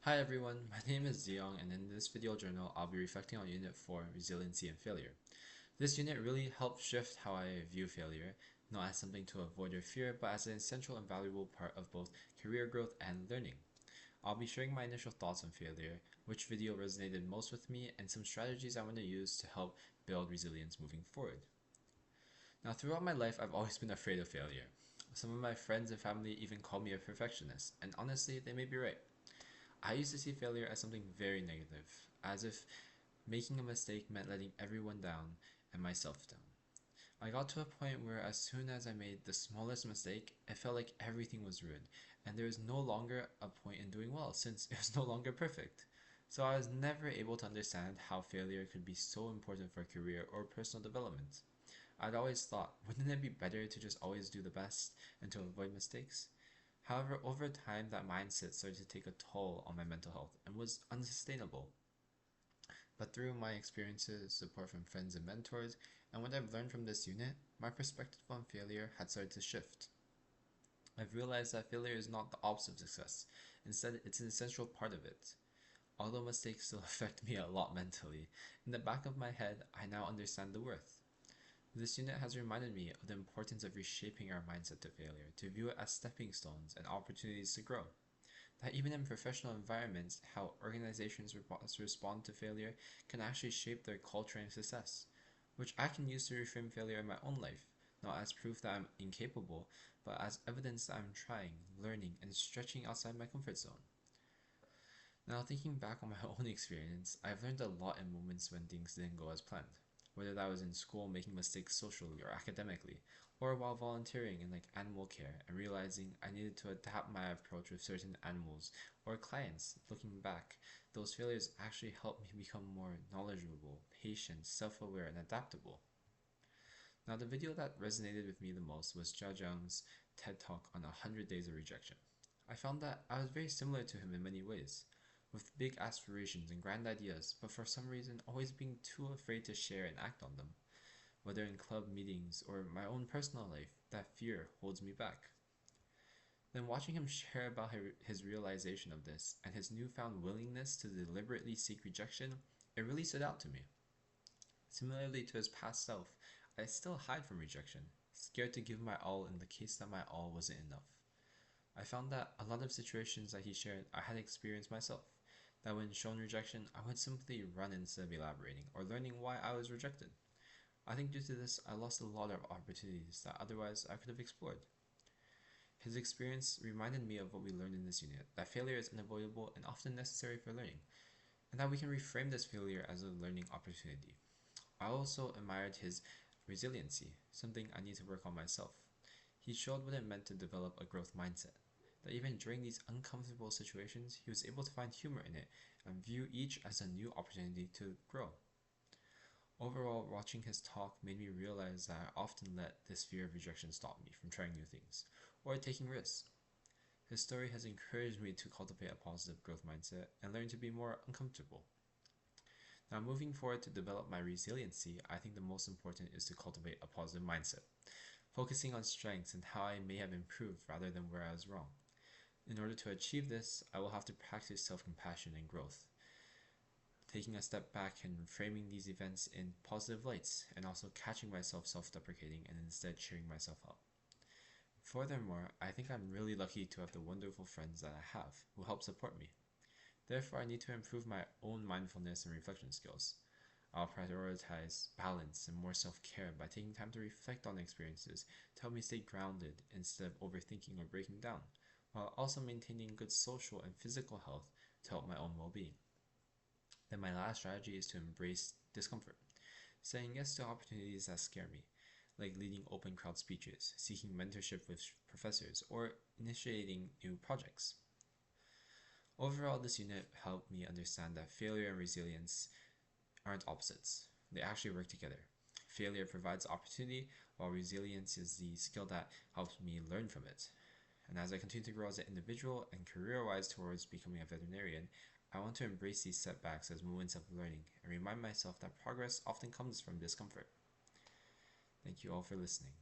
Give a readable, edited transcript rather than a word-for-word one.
Hi everyone, my name is Zhiyong, and in this video journal I'll be reflecting on Unit 4, Resiliency and Failure. This unit really helped shift how I view failure, not as something to avoid or fear, but as an essential and valuable part of both career growth and learning. I'll be sharing my initial thoughts on failure, which video resonated most with me, and some strategies I want to use to help build resilience moving forward. Now, throughout my life, I've always been afraid of failure. Some of my friends and family even call me a perfectionist, and honestly, they may be right. I used to see failure as something very negative, as if making a mistake meant letting everyone down and myself down. I got to a point where as soon as I made the smallest mistake, it felt like everything was ruined, and there was no longer a point in doing well since it was no longer perfect. So I was never able to understand how failure could be so important for career or personal development. I'd always thought, wouldn't it be better to just always do the best and to avoid mistakes? However, over time, that mindset started to take a toll on my mental health and was unsustainable. But through my experiences, support from friends and mentors, and what I've learned from this unit, my perspective on failure had started to shift. I've realized that failure is not the opposite of success. Instead, it's an essential part of it. Although mistakes still affect me a lot mentally, in the back of my head, I now understand the worth. This unit has reminded me of the importance of reshaping our mindset to failure, to view it as stepping stones and opportunities to grow. That even in professional environments, how organizations respond to failure can actually shape their culture and success, which I can use to reframe failure in my own life, not as proof that I'm incapable, but as evidence that I'm trying, learning, and stretching outside my comfort zone. Now, thinking back on my own experience, I've learned a lot in moments when things didn't go as planned. Whether that was in school making mistakes socially or academically, or while volunteering in animal care and realizing I needed to adapt my approach with certain animals or clients. Looking back, those failures actually helped me become more knowledgeable, patient, self-aware, and adaptable. Now, the video that resonated with me the most was Zhiyong's TED Talk on 100 Days of Rejection. I found that I was very similar to him in many ways, with big aspirations and grand ideas, but for some reason always being too afraid to share and act on them. Whether in club meetings or my own personal life, that fear holds me back. Then watching him share about his realization of this and his newfound willingness to deliberately seek rejection, it really stood out to me. Similarly to his past self, I still hide from rejection, scared to give my all in the case that my all wasn't enough. I found that a lot of situations that he shared I had experienced myself, that when shown rejection, I would simply run instead of elaborating or learning why I was rejected. I think due to this, I lost a lot of opportunities that otherwise I could have explored. His experience reminded me of what we learned in this unit, that failure is unavoidable and often necessary for learning, and that we can reframe this failure as a learning opportunity. I also admired his resiliency, something I need to work on myself. He showed what it meant to develop a growth mindset, that even during these uncomfortable situations, he was able to find humor in it and view each as a new opportunity to grow. Overall, watching his talk made me realize that I often let this fear of rejection stop me from trying new things or taking risks. His story has encouraged me to cultivate a positive growth mindset and learn to be more uncomfortable. Now, moving forward to develop my resiliency, I think the most important is to cultivate a positive mindset, focusing on strengths and how I may have improved rather than where I was wrong. In order to achieve this, I will have to practice self-compassion and growth, taking a step back and framing these events in positive lights, and also catching myself self-deprecating and instead cheering myself up. Furthermore, I think I'm really lucky to have the wonderful friends that I have who help support me. Therefore, I need to improve my own mindfulness and reflection skills. I'll prioritize balance and more self-care by taking time to reflect on experiences to help me stay grounded instead of overthinking or breaking down, while also maintaining good social and physical health to help my own well-being. Then my last strategy is to embrace discomfort, saying yes to opportunities that scare me, like leading open crowd speeches, seeking mentorship with professors, or initiating new projects. Overall, this unit helped me understand that failure and resilience aren't opposites. They actually work together. Failure provides opportunity, while resilience is the skill that helps me learn from it. And as I continue to grow as an individual and career-wise towards becoming a veterinarian, I want to embrace these setbacks as moments of learning and remind myself that progress often comes from discomfort. Thank you all for listening.